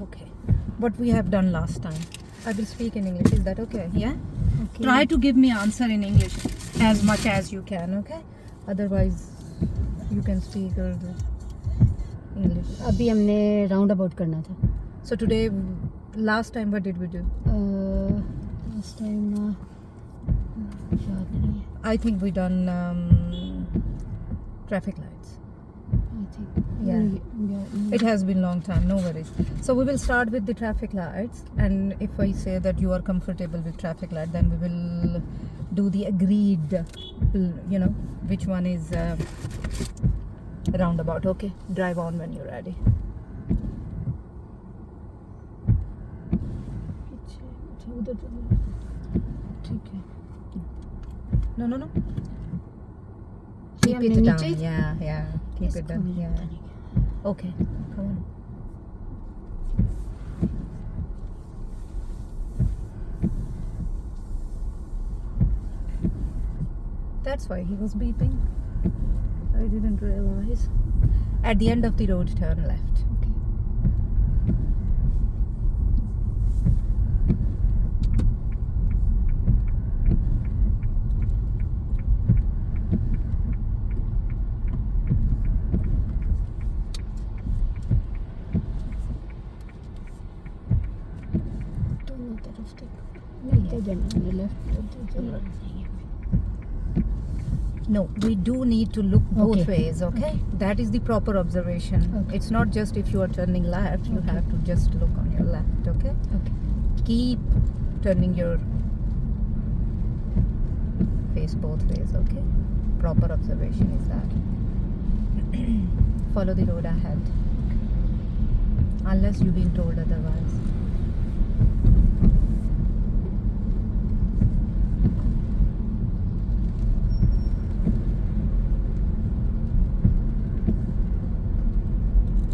Okay. What we have done last time. I will speak in English. Is that okay? Yeah? Okay. Try to give me answer in English as much as you can, okay? Otherwise, you can speak Urdu. English. अभी हमने round about करना था. So today, last time, what did we do? Last time याद नहीं है. I think we done traffic lights. I think. Yeah. It has been long time, no worries. So we will start with the traffic lights, and if I say that you are comfortable with traffic light, then we will do the agreed, you know, which one is roundabout. Okay, drive on when you're ready. उधर चलो. ठीक है. No. ये Keep हमने it down. नीचे. Yeah. Keep it down. इसको Yeah. पता नहीं क्या. Okay, come on. That's why he was beeping. I didn't realize. At the end of the road, turn left. Okay. दोनों तरफ से मिलते जाना. लेफ्ट चलो. No, we do need to look both Okay. ways, okay? That is the proper observation. Okay. It's not just if you are turning left, you Okay. have to just look on your left, okay? Okay. Keep turning your face both ways, okay? Proper observation is that. Follow the road ahead. Unless you've been told otherwise.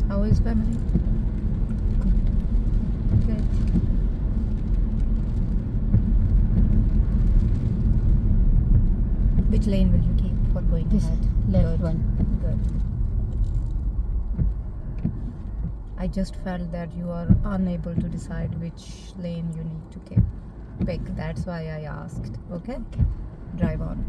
How is family? Good. Which lane will you keep for going This ahead? left Good. one. Good. I just felt that you are unable to decide which lane you need to pick. That's why I asked. Okay? Drive on.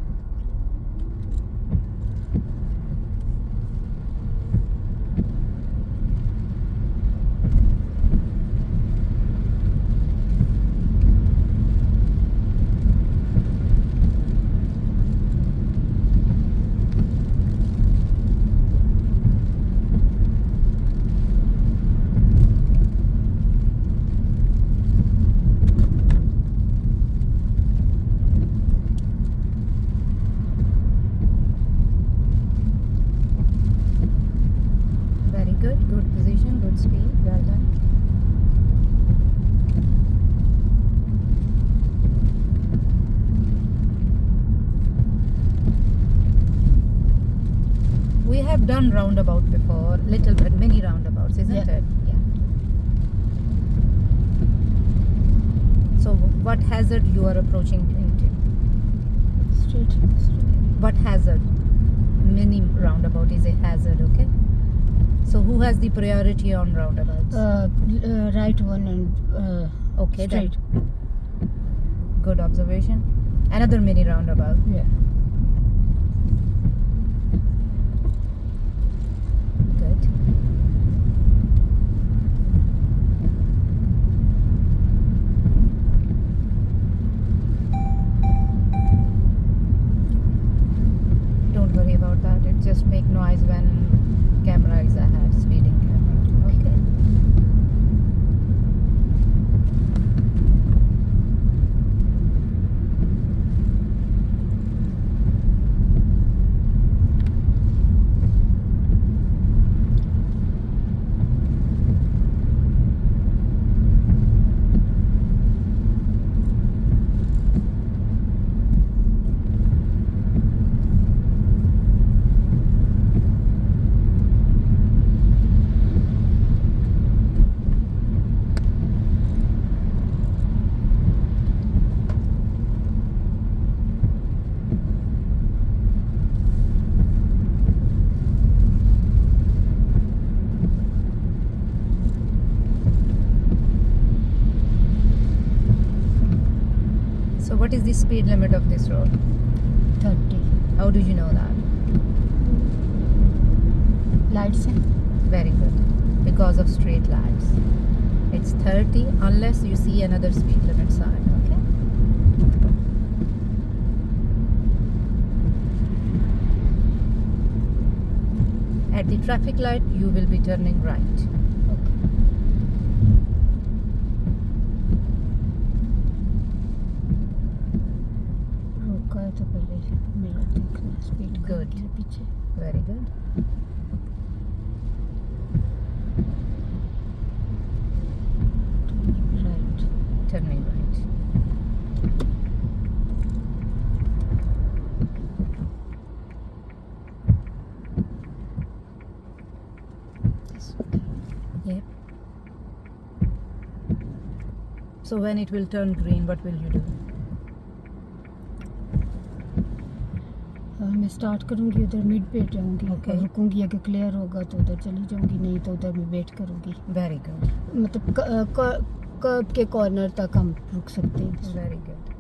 Very good. Good position. Good speed. Well done. We have done roundabout before, little bit, mini roundabouts, isn't Yeah. it? Yeah. So, what hazard you are approaching into? Straight. What hazard? Mini roundabout is a hazard, okay? So, who has the priority on roundabouts? Right one and Okay, then. straight. Good observation. Another mini roundabout. Yeah. Good. Don't worry about that. It just make noise when camera is ahead, speeding camera. Okay. What is the speed limit of this road? 30 How do you know that? Lights हैं. Very good. Because of straight lights. It's 30 unless you see another speed limit sign. Okay. At the traffic light, you will be turning right. Okay. रोका है तो पहले mirror देखना speed Good. के पीछे. Very good. Right. Turning right. Yep. So when it will turn green, what will you do? मैं start करूंगी उधर मिड पे जाऊंगी. Okay. और रुकूंगी अगर क्लियर होगा तो उधर चली जाऊंगी नहीं तो उधर मैं वेट करूंगी. Very good. मतलब कर्ब के कॉर्नर तक हम रुक सकते हैं. Very good.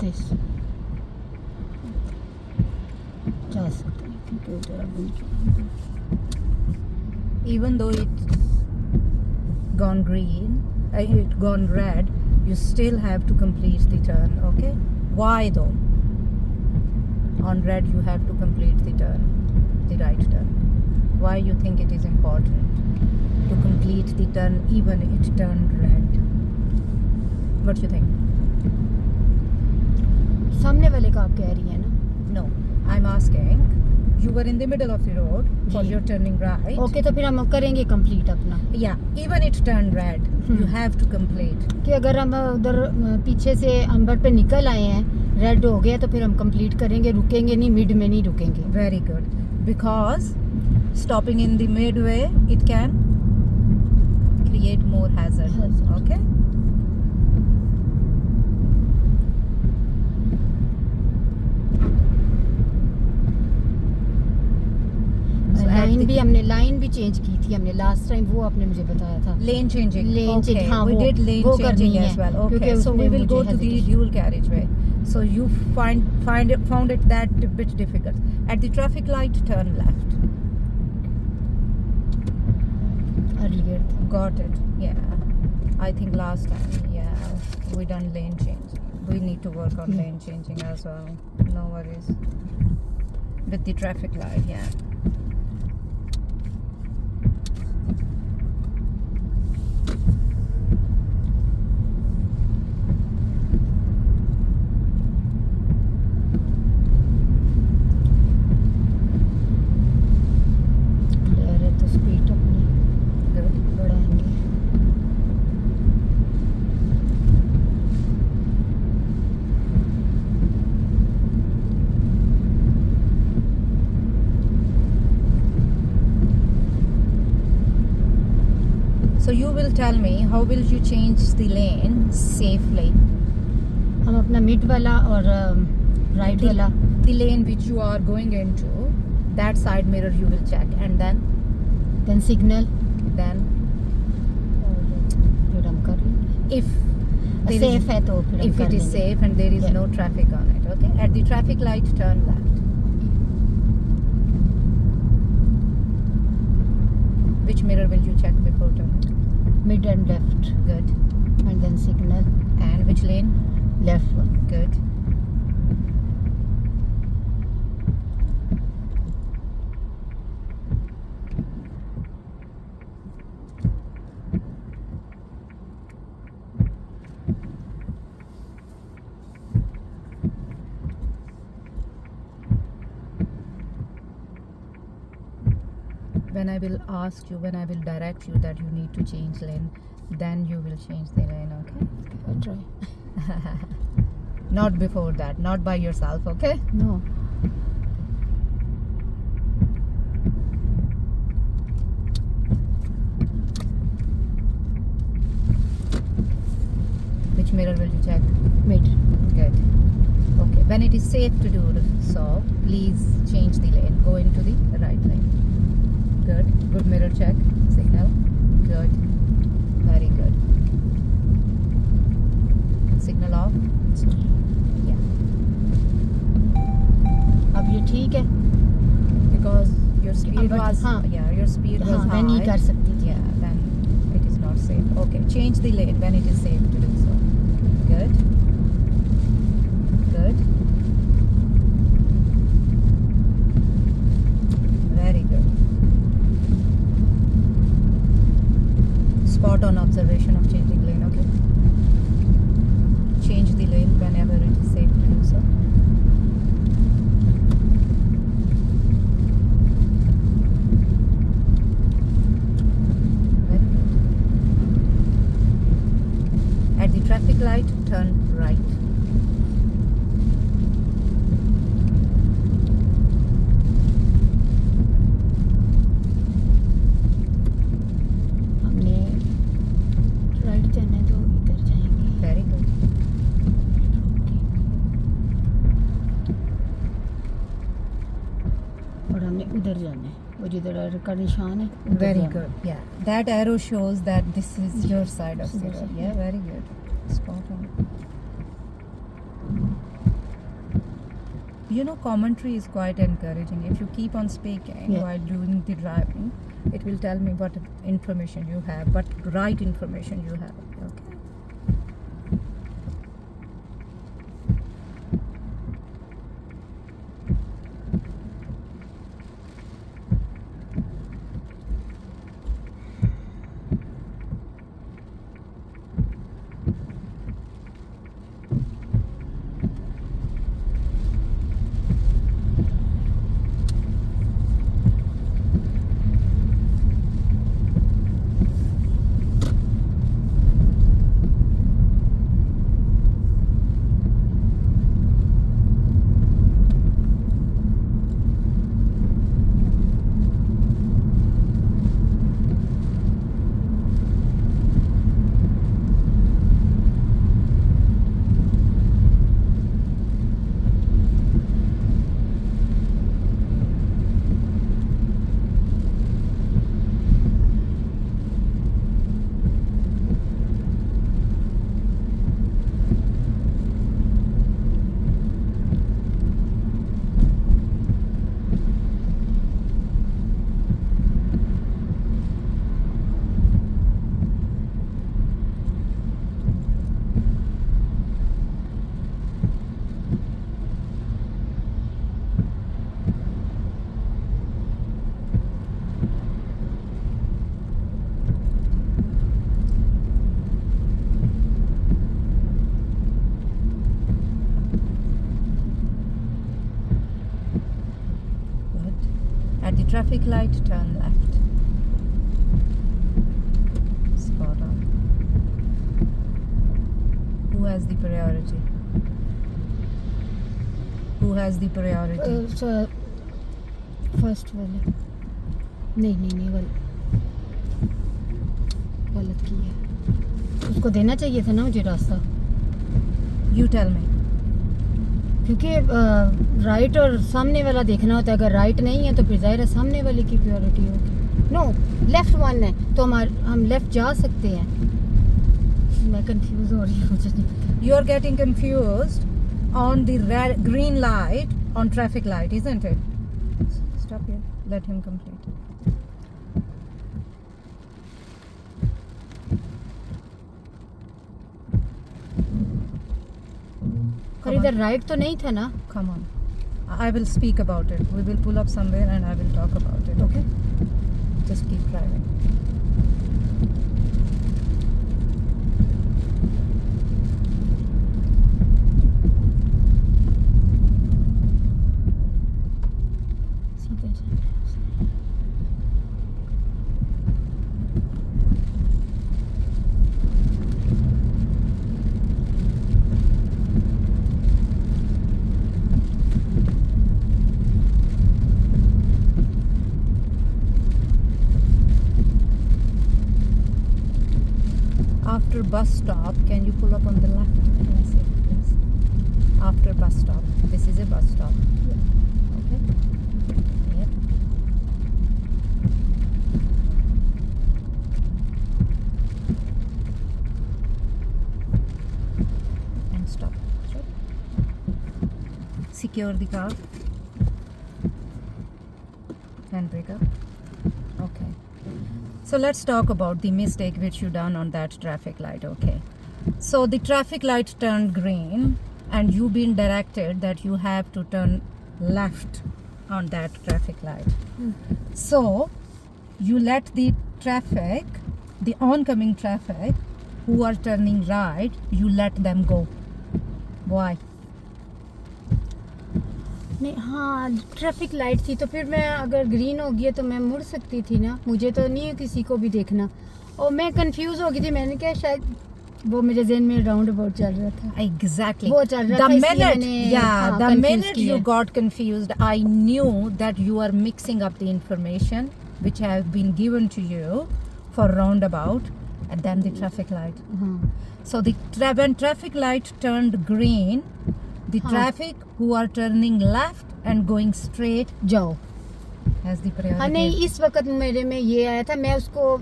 दिस जा सकते हैं क्योंकि उधर अभी Even though it's gone green, it gone red, you still have to complete the turn. Okay. Why though? On red, you have to complete the turn, the right turn. Why you think it is important to complete the turn even it turned red? What do you think? सामने वाले का आप कह रही है ना. No, I'm asking. You were in the middle of the road for जी. your turning right. Okay तो फिर हम करेंगे कंप्लीट अपना. Yeah, even it turned red, you have to complete. कि अगर हम उधर पीछे से अंबर पे निकल आए हैं रेड हो गया तो फिर हम कंप्लीट करेंगे. रुकेंगे नहीं, मिड में नहीं रुकेंगे. Very good. Because stopping in the midway, it can create more hazard. Hazard. Okay. So at line the- भी हमने लाइन भी चेंज की थी हमने लास्ट टाइम. वो आपने मुझे बताया था. Lane changing. Lane okay. change, हाँ, we वो- did lane वो करनी changing है, as well. क्योंकि Okay. So we उसमें will go मुझे to the hesitation- dual carriageway. So you found it that bit difficult. At the traffic light, turn left. Earlier था. Got it. Yeah. I think last time, yeah, we done lane changing. We need to work on lane changing as well. No worries. With the traffic light, yeah. Clear है तो speed अपनी Good. बढ़ाएंगे. So you will tell me how will you change the lane safely? हम अपना mid वाला और right The- वाला The lane which you are going into, that side mirror you will check, and then then signal और फिर हम कर लेंगे. if there सेफ is, है तो फिर हम if कर it is लेंगे. safe and there is Yeah. no traffic on it. Okay. At the traffic light, turn left. Which mirror will you check before turning? Mid and left Good. And then signal And which lane? Left one. Good. When I will ask you, when I will direct you that you need to change lane, then you will change the lane, okay? Try. Not before that, not by yourself, okay? No. Which mirror will you check? Mid. Good. Okay. When it is safe to do so, please change the lane. Go into the right lane. Good. Good mirror check. Signal. signal. Good. Very good. Signal off. Yeah. अब ये ठीक है Because your speed was हाँ. your speed was हाँ high. मैं नहीं कर सकती थी Yeah, then it is not safe. Okay, change the lane when it is safe to do so. Good. Good. Very good. Spot on observation of changing lane, okay? Change the lane whenever it is safe to do so. Very good. At the traffic light, turn right. हमने right जाना है तो इधर जाएंगे Very good. और हमने उधर जाना है वो जिधर arrow का निशान है उधर Very जाना है। good. Yeah. That arrow shows that this is your side of the Yes, road. yes. Yeah, very good. Spot on. You know, commentary is quite encouraging. If you keep on speaking Yeah. while doing the driving, it will tell me what information you have, what right information you have. Okay. At the traffic light, turn left. Spot on. Who has the priority? Who has the priority? First वाले नहीं गलत की है उसको देना चाहिए था ना मुझे रास्ता You tell me. क्योंकि राइट और सामने वाला देखना होता है अगर राइट नहीं है तो फिर जाहिर है सामने वाले की प्रायोरिटी होगी नो लेफ्ट वन है तो हम लेफ्ट जा सकते हैं मैं कंफ्यूज हो रही हूँ मुझे नहीं पता You are getting confused on the green light on traffic light, isn't it? Stop here. Let him complete. पर इधर राइट तो नहीं था ना Come on. I will speak about it. We will pull up somewhere and I will talk about it, okay? Just keep driving. सीधे जाना है उसने। After bus stop, can you pull up on the left? Can I see, please? After bus stop. This is a bus stop. Okay. Yep. secure the car. Handbrake up. Okay. So let's talk about the mistake which you done on that traffic light. Okay. So the traffic light turned green and you been directed that you have to turn left on that traffic light. So you let the traffic, the oncoming traffic who are turning right, you let them go. Why? नहीं, हाँ traffic light थी तो फिर मैं अगर green हो गया तो मैं मुड़ सकती थी ना, मुझे तो नहीं है किसी को भी देखना। और मैं कंफ्यूज हो गई थी, मैंने क्या शायद वो मेरे ज़हन में राउंड अबाउट चल रहा था। Exactly. वो चल रहा The था, इसलिए minute, मैंने, yeah, हाँ, the confuse minute किया। you got confused, I knew that you are mixing up the information which has been given to you for roundabout and then the traffic light. हाँ So the when traffic light turned green, the हाँ। traffic who are turning left and going straight जाओ। has the priority. हाँ नहीं, इस वक्त मेरे में ये आया था, मैं उसको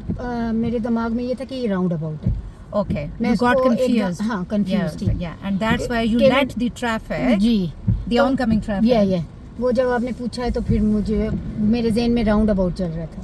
मेरे दिमाग में ये था कि ये राउंड अबाउट है। Okay, मैं you got उसको confused. हाँ confused Yeah, थी। yeah, and that's why you कि let मैं- the traffic, जी the तो- oncoming traffic. ये वो जब आपने पूछा है तो फिर मुझे मेरे ज़हन में राउंड अबाउट चल रहा था।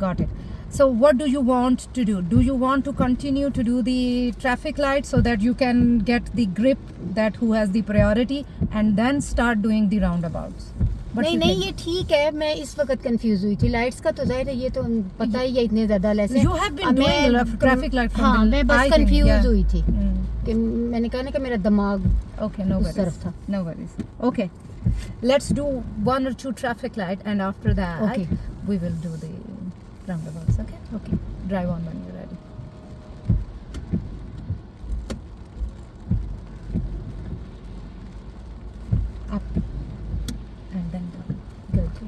Got it. So what do you want to do? Do you want to continue to do the traffic light so that you can get the grip that who has the priority and then start doing the roundabouts? What नहीं you नहीं, think? ये ठीक है, मैं इस वक्त confuse हुई थी। लाइट्स का तो जाहिर है ये तो पता ही है इतने ज़्यादा लेसे। You have been doing traffic light from हाँ the- मैं बस I think, कंफ्यूज yeah. हुई थी Mm. कि मैंने कहा ना कि मेरा दिमाग Okay, no उस worries. तरफ था। No worries. Okay. Let's do 1 or 2 traffic light and after that Okay. we will do the roundabouts. Okay? Okay. Drive on when you're ready. Up and then down. Good.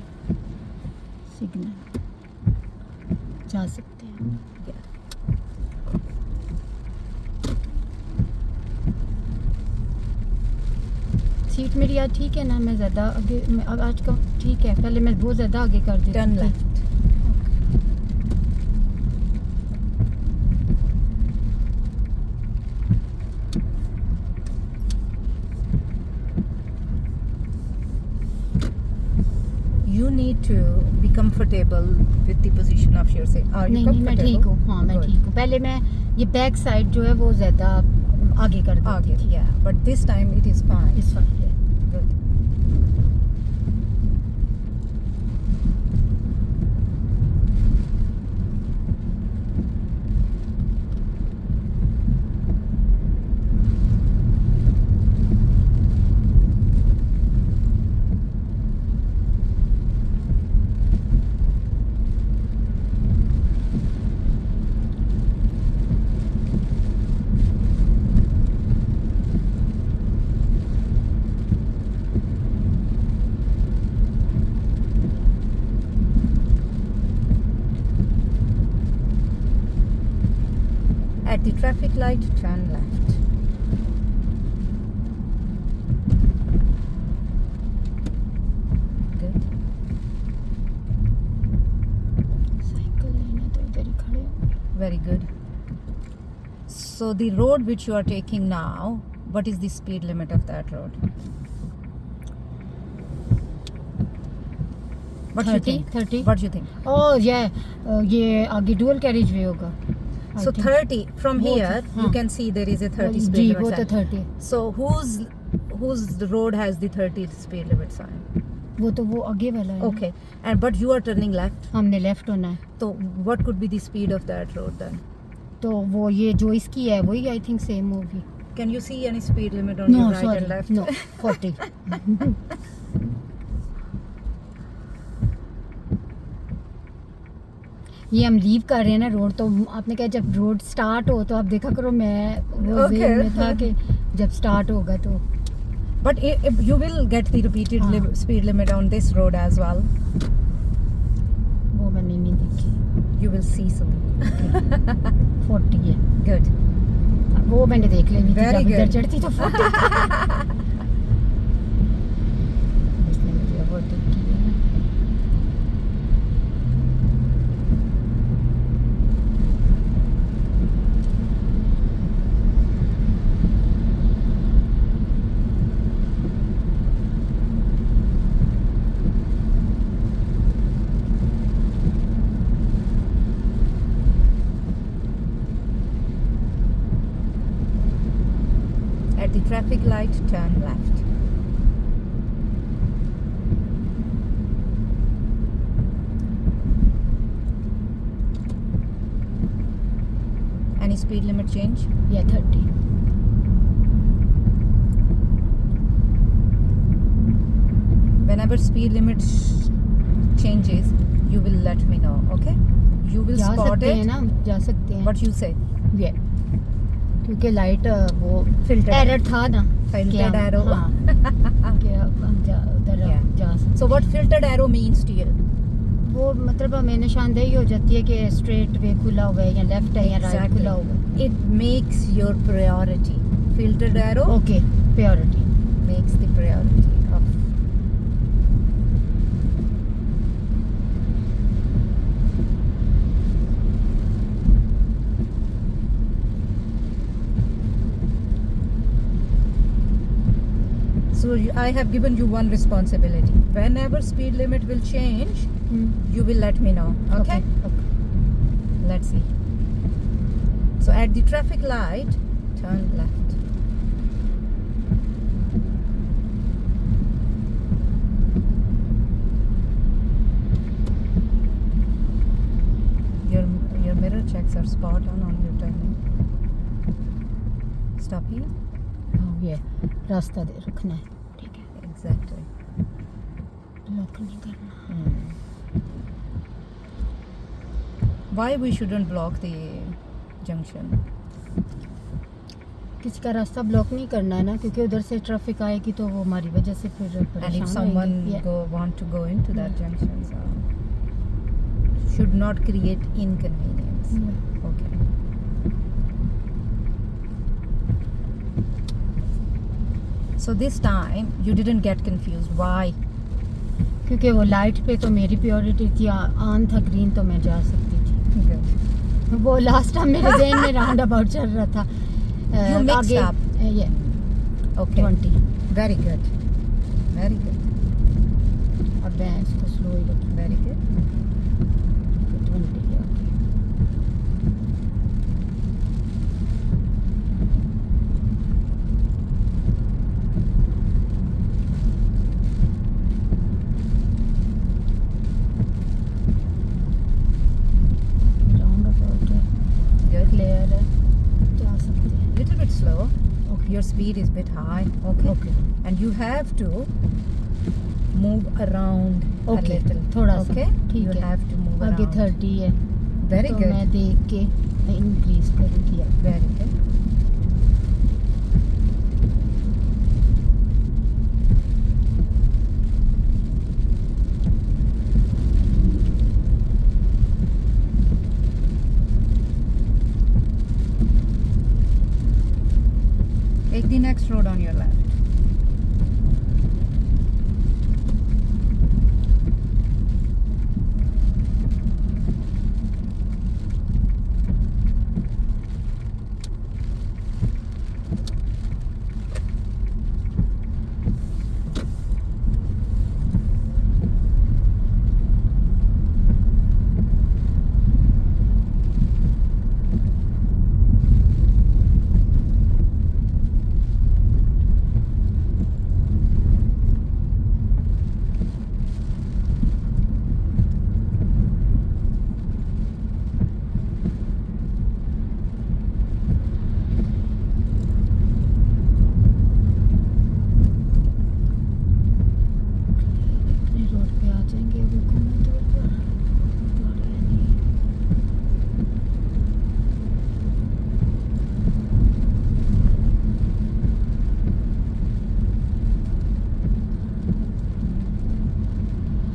Signal जा सकते हैं। Yeah. Seat मेरी आज ठीक है ना, मैं ज़्यादा आगे अब आज का ठीक है, पहले मैं बहुत ज़्यादा आगे कर देती Turn थी। left. You need to be comfortable with the position of your seat. Are you नहीं नहीं, मैं comfortable? ठीक हूँ, हाँ मैं Good. ठीक हूँ। पहले मैं ये बैक साइड जो है वो ज़्यादा आगे कर देती Okay, थी। yeah, but this time it is fine. इस वक्त ये Good. At the traffic light, turn left. Good. Cycle लेने तो इधर ही खड़े होंगे। Very good. So the road which you are taking now, what is the speed limit of that road? What do you 30, think? 30? What do you think? ओह ये आगे dual carriage way होगा। So 30 from वो here, तो- you हाँ। can see there is a 30 ji speed वो limit तो sign. 30, So whose road has the 30 speed limit sign? वो तो वो आगे वाला है ना। Okay, and but you are turning left. हमने लेफ्ट होना है So what could be the speed of that road then? तो वो ये जो इसकी है वही आई थिंक सेम होगी। Can you see any speed limit on no your right sorry, and left? No 40। ये हम लीव कर रहे हैं ना रोड, तो आपने कहा जब रोड स्टार्ट हो तो आप देखा करो, मैं वो Okay. ज़हन में था कि जब स्टार्ट होगा तो But if you will get the repeated हाँ। speed limit on this road as well. वो मैंने नहीं देखी। You will see soon. 40 है, Good. वो मैंने देख लेनी थी Very जब इधर good. चढ़ती तो 40। इसने मुझे ओवरटेक किया ना। traffic light, turn left. Any speed limit change? Yeah, 30. Whenever speed limit changes, you will let me know, okay? You will जा spot सकते हैं it. ना, जा सकते हैं. What you say? Yeah. क्योंकि लाइट वो Filtered एरर था ना. Filtered कि हम- arrow. हाँ, कि अब हम उधर Yeah. जा सकते So what filtered arrow means to you? वो मतलब हमें निशानदेही हो जाती है कि स्ट्रेट वे खुला हुआ है या लेफ्ट है या राइट Exactly. खुला हुआ है. It makes your priority. Filtered arrow okay, purity. makes the priority of. So I have given you one responsibility. Whenever speed limit will change, you will let me know. Okay? Let's see. So at the traffic light, turn left. Your mirror checks are spot on your turning. Stop here. ये रास्ता दे रखना है. ठीक है. Exactly. Block नहीं करना. Why we shouldn't block the junction? किसी का रास्ता ब्लॉक नहीं करना है ना, क्योंकि उधर से ट्रैफिक आएगी तो वो हमारी वजह से फिर And if परेशान someone होंगे. want to go into that Yeah. junction, so should not create inconvenience. Okay. So this time you didn't get confused. Why? क्योंकि वो लाइट पे तो मेरी प्योरिटी थी, ऑन था ग्रीन तो मैं जा सकती थी. Good. वो लास्ट टाइम मेरे ज़हन में राउंड अबाउट चल रहा था. You mixed up. ये Okay. 20. Very good. Very good. अब मैं इसको स्लो ही रखी. Very good. 20 okay. Round about है, Good. क्लियर है, जा सकते हैं. Little bit slow. Okay. Your speed is bit high. Okay. Okay. And you have to move around a Okay. little. थोड़ा सा. Okay. ठीक You है. have to move आगे around. 30 है. Very तो good. मैं देख के इंक्रीज करूँगी अब. Very good. Take the next road on your left. अपने रोड पे आ जाएंगे अभी घूमने दूर पर. गाड़ियाँ नहीं.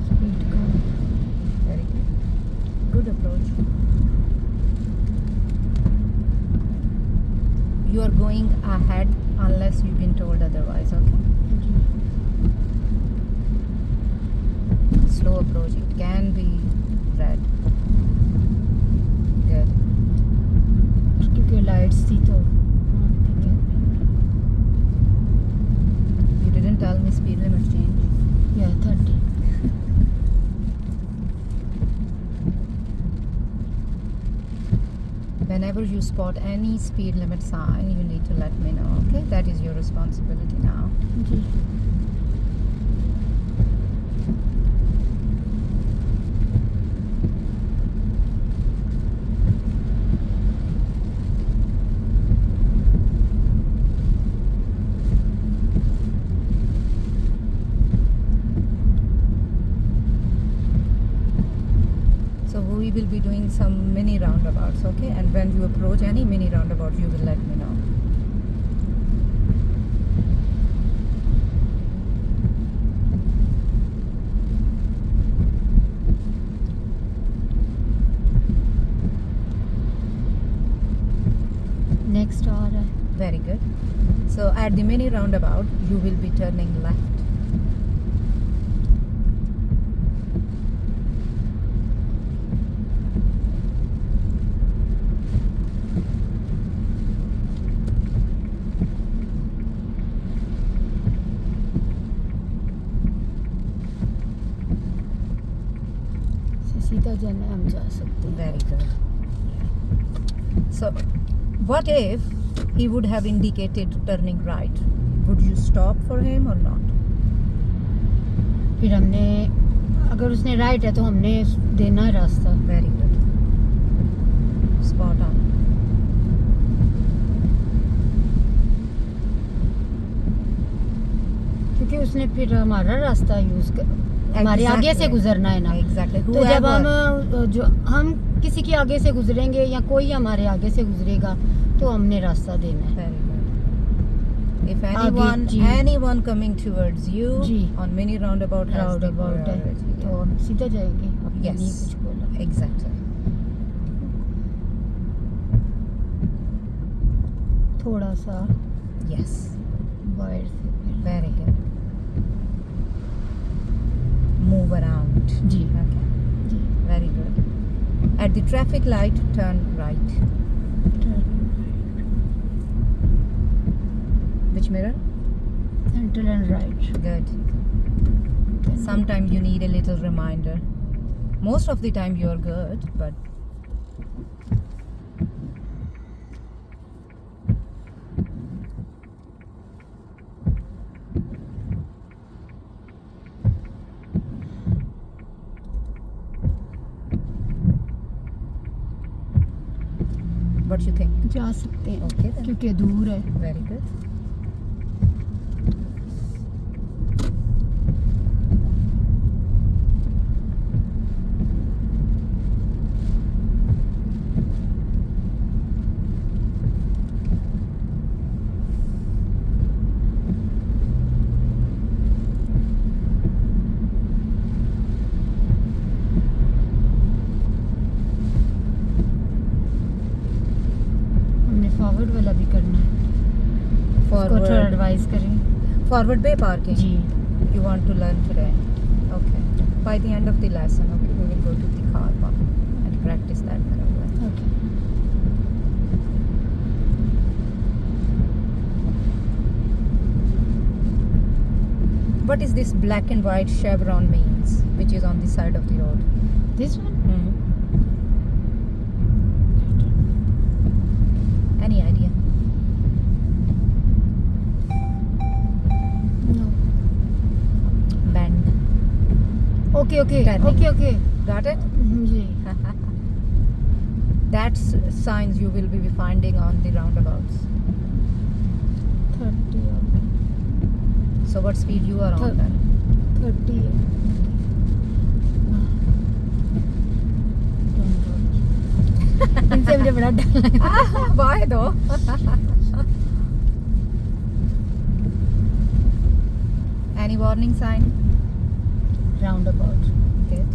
Speed come. Very good. Good approach. You are going ahead unless you've been told otherwise, okay? Slow approach. It can be red. Good. क्योंकि लाइट्स थी तो You didn't tell me speed limit change. या 30. whenever you spot any speed limit sign, you need to let me know. Okay, that is your responsibility now. जी So we will be doing some mini roundabouts, okay? And when you approach any mini roundabout, you will let me know. Next आ रहा है Very good. So at the mini roundabout, you will be turning left. सीधा जाना है हम जा सकते हैं Very good. So, what if he would have indicated turning right? Would you stop for him or not? फिर हमने अगर उसने राइट है तो हमने देना है रास्ता Very good. Spot on. क्योंकि उसने फिर हमारा रास्ता यूज कर हमारे आगे से Exactly. गुजरना है ना Exactly. तो जब Whoever- हम जो हम किसी के आगे से गुजरेंगे या कोई हमारे आगे से गुजरेगा तो हमने रास्ता देना है Very good. If जी। anyone coming towards you जी। on mini roundabout has round the about है priority. तो हम सीधा जाएंगे अपने Yes. लिए कुछ बोला Exactly. थोड़ा सा Yes. वायर से फिर Very good. Move around. जी Okay. जी Very good. At the traffic light, turn right. Which mirror? Central and right Good. Sometimes you need a little reminder. Most of the time you are good, but what you think? जा सकते हैं Okay then. क्योंकि दूर है Very good. हमने forward वाला भी करना है उसको थोड़ा Forward. एडवाइस करें Forward bay parking. जी You want to learn today. Okay. By the end of the lesson, okay, we will go to the car park and practice that maneuver. Okay What is this black and white chevron means, which is on the side of the road? This one Any idea? No Bend. Okay okay Turning. Okay okay Got it? जी That's signs you will be finding on the roundabouts. 30 So what speed you are on Thir- then? 30 है इनसे मुझे बड़ा डर लग रहा है Why though? Any warning sign? Round about Good.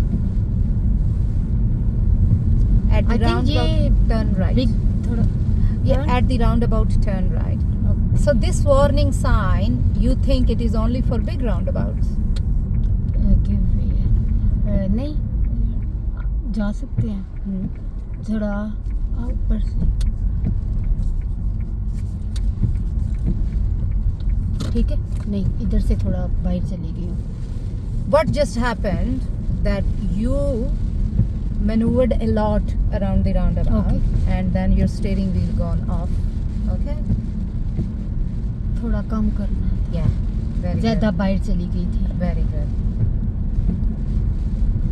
At the I think ये roundabout, turn right. बिग थोड़ा Yeah, turn? at the roundabout, turn right. Okay. So this warning sign, you think it is only for big roundabouts? give way है नहीं जा सकते हैं थोड़ा ऊपर से ठीक है नहीं इधर से थोड़ा बाहर चली गई हूँ What just happened that you maneuvered a lot around the roundabout, Okay. and then your steering wheel gone off. Okay. थोड़ा कम करना है, Yeah. Very ज़्यादा good. बाहर चली गई थी। Very good.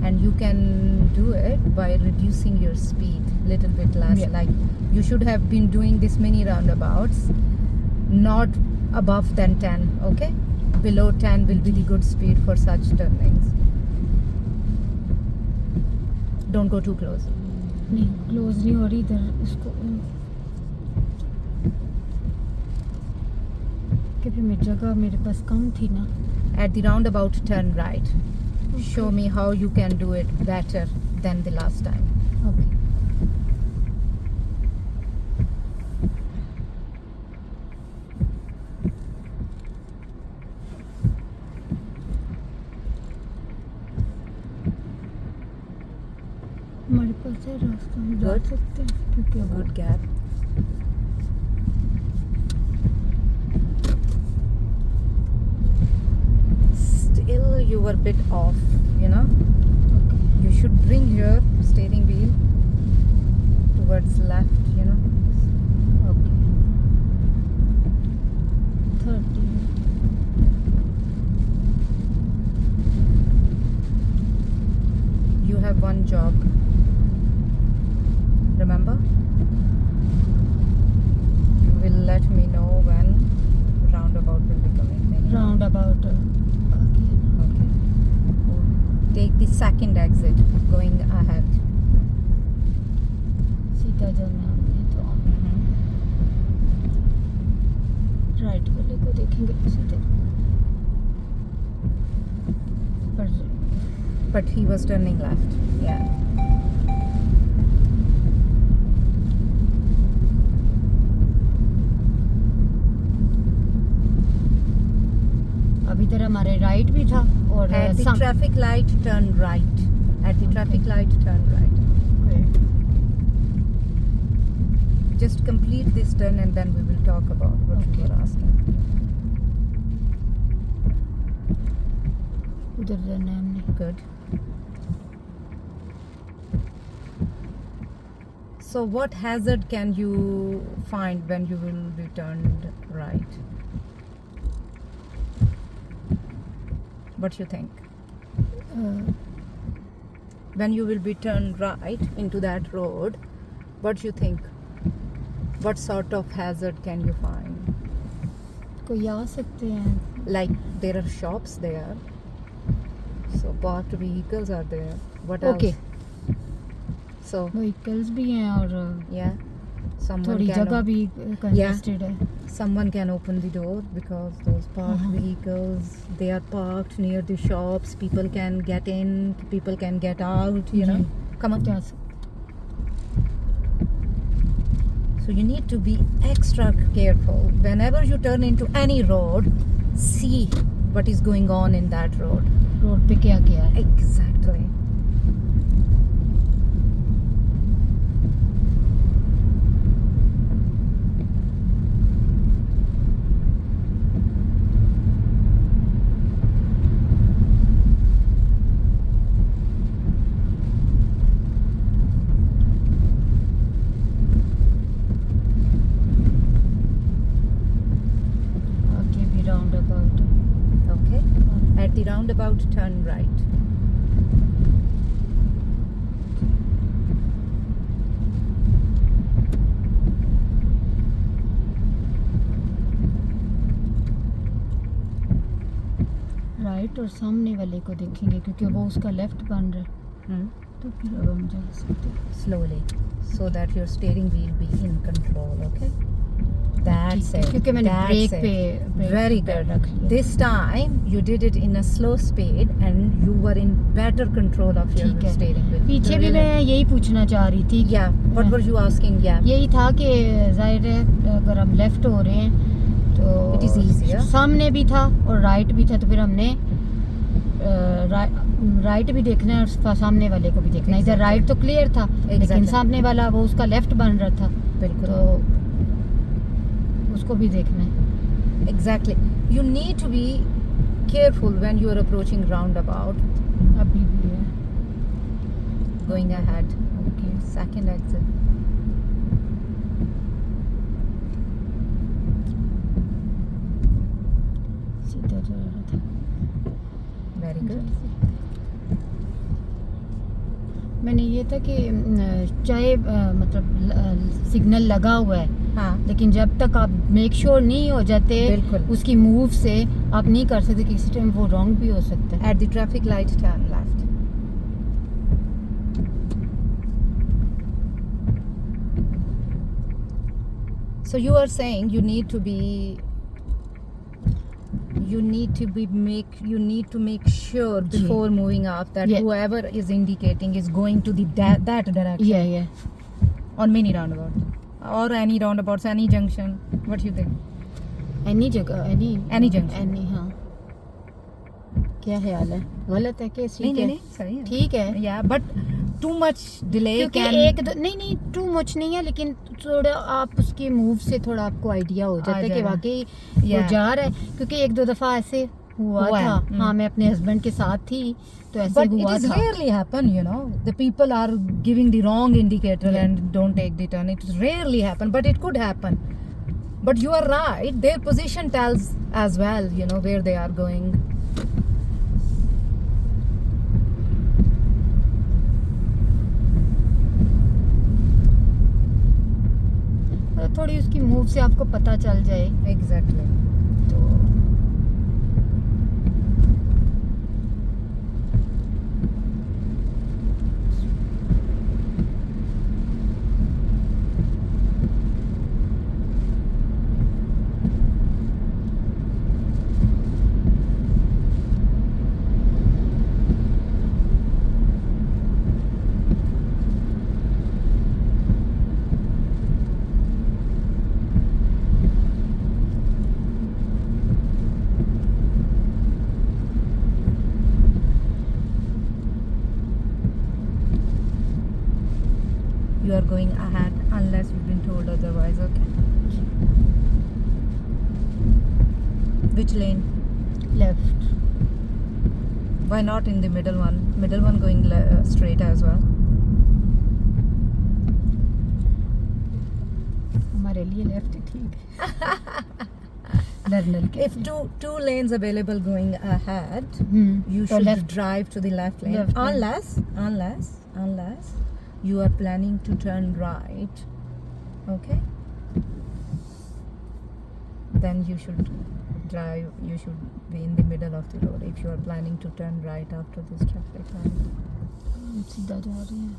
And you can do it by reducing your speed little bit less. Yeah. Like you should have been doing this many roundabouts, not above than 10. Okay. Below 10 will be the good speed for such turnings. Don't go too close. नहीं close नहीं हो रही इधर इसको, क्योंकि मेरी जगह मेरे पास कम थी ना। At the roundabout, turn right. Show me how you can do it better than the last time. Okay हमारे पास है रास्ता, हम जा Good. सकते हैं क्योंकि अब Good gap. Still, you were a bit off, you know. Okay You should bring your steering wheel towards left, you know. Okay 30 You have one job. Remember? You will let me know when roundabout will be coming. Round about Okay. Take the second exit going ahead. सीधा जाना है हमने तो right वाले को देखेंगे सीधे पर But he was turning left. Yeah. अभी इधर हमारे राइट भी था और At the traffic light, turn right. At the traffic light, turn right. Just complete this turn and then we will talk about what you Okay. were asking. उधर जाना है हमने। Good. So what hazard can you find when you will be turned right? What you think? When you will be turned right into that road, what you think? What sort of hazard can you find? कोई आ सकते हैं Like there are shops there, so parked vehicles are there. What Okay. else? So vehicles भी हैं और yeah, someone थोड़ी can जगह भी congested है। someone can open the door because those parked Uh-huh. vehicles, they are parked near the shops. People can get in, people can get out, you know. Ji. Come on. जा सकते So you need to be extra careful whenever you turn into any road. See what is going on in that road. Road पे क्या क्या है। Exactly. आगे भी round about Okay. At the roundabout, turn right. Right और सामने वाले को देखेंगे क्योंकि वो उसका लेफ्ट बन रहा है, Hmm. तो फिर अब हम जा सकते हैं। Slowly, so that your steering wheel be in control. Okay. That's ठीक है, it. क्योंकि मैंने That's ब्रेक it. पे ब्रेक Very पे good. रख लिया। This time you did it in a slow speed and you were in better control of your ठीक है। steering wheel. पीछे भी मैं यही पूछना चाह रही थी। Yeah. What were you asking? Yeah. यही था कि जाहिर है अगर हम लेफ्ट हो रहे हैं तो It is easier. सामने भी था और राइट भी था, तो फिर हमने राइट भी देखना है और सामने वाले को भी देखना है। इधर Exactly. राइट तो क्लियर था, लेकिन Exactly. सामने वाला वो उसका लेफ्ट बन रहा था, बिल्कुल. तो उसको भी देखना है। Exactly. You need to be careful when you are approaching roundabout. अभी भी है going ahead. Okay Second exit. सीधा जा रहा था Very good. मैंने ये था कि चाहे मतलब सिग्नल लगा हुआ है हाँ, लेकिन जब तक आप मेक श्योर नहीं हो जाते बिल्कुल। उसकी मूव से आप नहीं कर सकते, किसी टाइम वो रॉन्ग भी हो सकता है। at the traffic light turn left. So you are saying you need to make sure जी। before moving off that Yeah. whoever is indicating is going to the that direction ये on many roundabouts or any roundabouts, any junction. What you think? Any जगह Any junction. Any हाँ क्या ख्याल है, गलत है कि ठीक है? सही है. ठीक है Yeah, but too much delay क्योंकि can एक दो नहीं टू मच नहीं है, लेकिन थोड़ा आप उसकी मूव से थोड़ा आपको आइडिया हो जाता है कि जाएगा। वाकई वो Yeah. जा रहा है, क्योंकि एक दो दफा ऐसे हुआ हुआ है, था। हाँ मैं अपने हस्बैंड के साथ थी तो ऐसे But it हुआ is था। rarely happen, you know. The people are giving the wrong indicator Yeah. and don't take the turn. It rarely happen, but it could happen. But you are right. Their position tells as well, you know, where they are going. थोड़ी उसकी move से आपको पता चल जाए Exactly. तो You are going ahead unless you've been told otherwise, okay? Which lane? Left Why not in the middle one? Middle one going straight as well. हमारे लिए लेफ्ट ही ठीक है लर्नर के If two lanes available going ahead, you तो should left drive to the left lane. Left lane. Unless you are planning to turn right, okay? Then you should be in the middle of the road if you are planning to turn right after this traffic light. हम सीधा जा रहे हैं।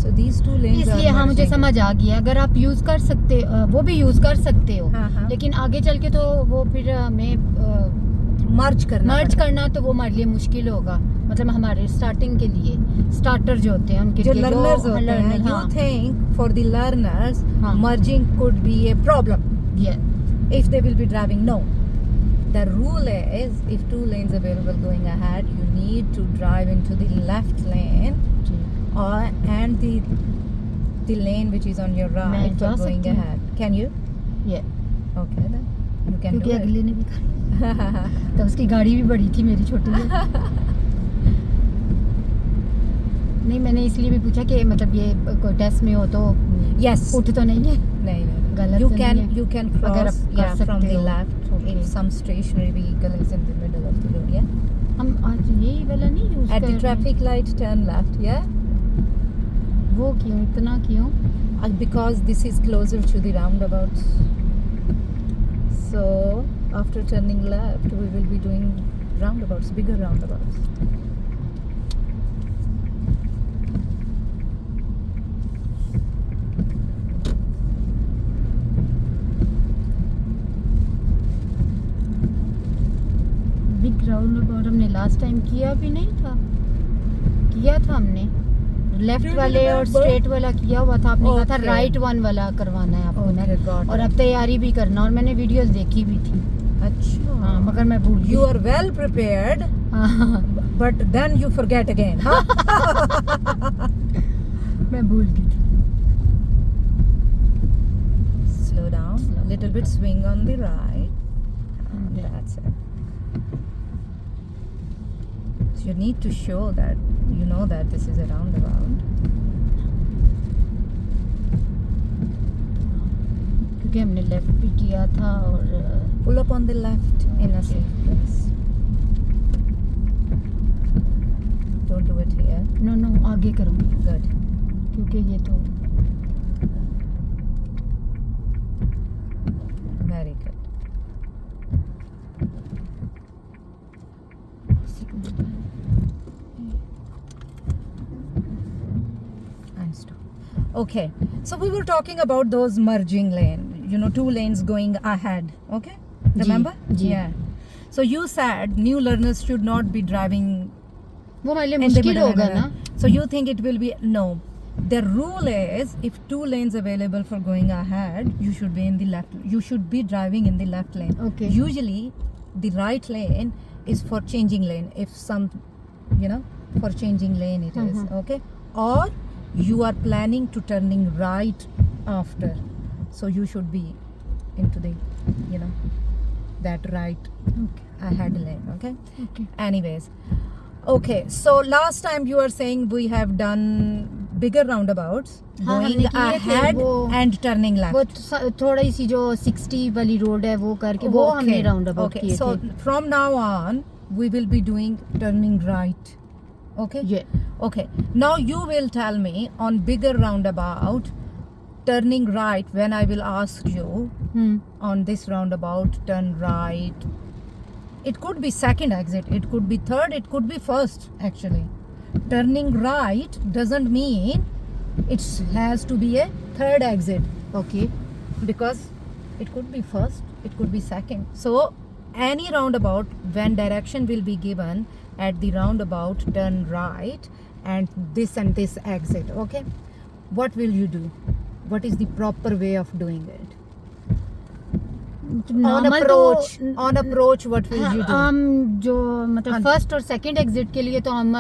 So these two lanes इसलिए are हाँ मुझे merging. समझ आ गया, अगर आप यूज कर सकते वो भी यूज कर सकते हो हाँ, हाँ. लेकिन आगे चल के तो वो फिर हमें Merge करना मर्ज पड़ेगा. करना तो वो हमारे लिए मुश्किल होगा, मतलब हमारे स्टार्टिंग के लिए स्टार्टर जो होते हैं उनके जो लिए learners होते हैं, learner, you हाँ, think for the learners हाँ. merging could be a problem yeah, if they will be driving. No, the rule is if two lanes available going ahead, you need to drive into the left lane जी। and the lane which is on your right मैं for जा going सकती हूँ। ahead. Can you? yeah, Okay, then you can क्योंकि do it. अगले ने भी कहा तो उसकी गाड़ी भी बड़ी थी, मेरी छोटी है। नहीं मैंने इसलिए भी पूछा कि मतलब ये कोई टेस्ट में हो तो Yes. उठ तो नहीं है नहीं नहीं गलत You तो can नहीं है? you can अगर cross आप कर from सकते the हो। left Okay. if some stationary vehicle is in the middle of the road. Yeah. हम आज यही वाला नहीं यूज At कर the रहे traffic light, turn left. Yeah. वो क्यों इतना क्यों Because this is closer to the roundabout. So after turning left, we will be doing roundabouts, bigger roundabouts. Big round about हमने लास्ट टाइम किया भी नहीं था किया था हमने लेफ्ट Do you वाले और remember? स्ट्रेट वाला किया हुआ था आपने कहा था Okay. राइट वन वाला करवाना है आपको ना Okay, got और it. अब तैयारी भी करना और मैंने वीडियोस देखी भी थी अच्छा. हाँ मगर मैं भूल गई You are well prepared, हाँ, but then you forget again. Huh? मैं भूल गई थी Slow down. Slow. Little bit swing on the right. And Yeah. that's it. So you need to show that you know that this is a roundabout. क्योंकि हमने left भी किया था और Pull up on the left in a Okay. safe place. Don't do it here. No आगे करूँगी Good. क्योंकि ये तो Very good. And stop. Okay. So we were talking about those merging lane. You know, two lanes going ahead. Okay. Remember? Ji. Yeah. So you said new learners should not be driving वो हमारे लिए in the मुश्किल middle. होगा ना So you think it will be no. The rule is if two lanes available for going ahead, you should be in the left. You should be driving in the left lane. Okay. Usually, the right lane is for changing lane. If some, you know, for changing lane it is. Mhm. Okay. Or you are planning to turning right after, so you should be into the, you know, that right okay ahead lane. Okay. Okay Anyways, okay. So last time you were saying we have done bigger roundabouts, हाँ, going हमने किए थे ahead वो- and turning left. वो थोड़ी सी जो 60 वाली road है वो करके वो हमने राउंड अबाउट Okay. किए So थे from now on, we will be doing turning right. Okay. ये Okay. Now you will tell me on bigger roundabout, turning right when I will ask you on this roundabout, turn right. It could be second exit, it could be third, it could be first actually. Turning right doesn't mean it has to be a third exit okay because it could be first, it could be second. So any roundabout when direction will be given at the roundabout turn right and this exit. Okay, what will you do? What is the proper way of doing it? On approach, what will you do? हम जो मतलब On- first और second exit के लिए तो हम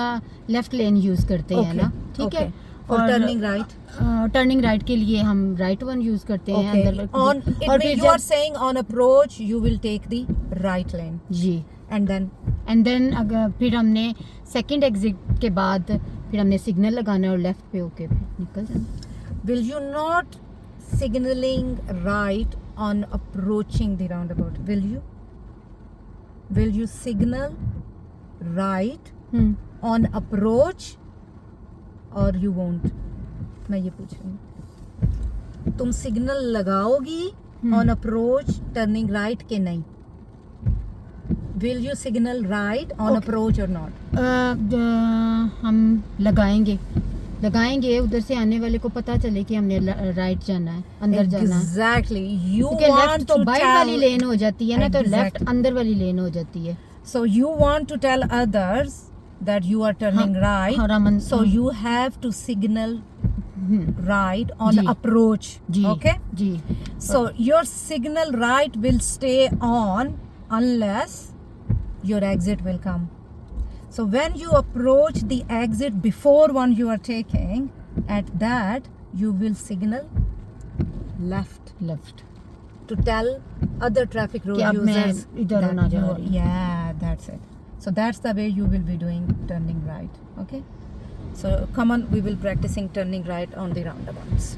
left लेन use करते हैं ना ठीक है For turning right. Turning right के लिए हम राइट वन यूज करते हैं Okay. अंदर On it और mean फिर you are जब saying on approach you will take the right lane जी and then एंड देन अगर फिर हमने सेकंड एग्जिट के बाद फिर हमने सिग्नल लगाना है और लेफ्ट पे होके फिर निकल जाना will you not signaling right on approaching the roundabout? Will you signal right on approach or you won't? मैं ये पूछ रही हूँ तुम signal लगाओगी on approach turning right के नहीं? Will you signal right on Okay. approach or not? हम लगाएंगे उधर से आने वाले को पता चले कि हमने राइट जाना है अंदर जाना है Exactly. You क्योंकि want लेफ्ट तो to बाहर tell. वाली लेन हो जाती है ना तो Exactly. लेफ्ट अंदर वाली लेन हो जाती है So you want to tell others that you are turning right. और हम So you have to signal hmm, right on जी. approach. जी Okay. जी So your signal right will stay on unless your exit will come. So when you approach the exit before one you are taking, at that you will signal left left to tell other traffic road कि अब मैं users इधर that होना जा you- रही हूँ। yeah, that's it. So that's the way you will be doing turning right. Okay. So come on, we will practicing turning right on the roundabouts.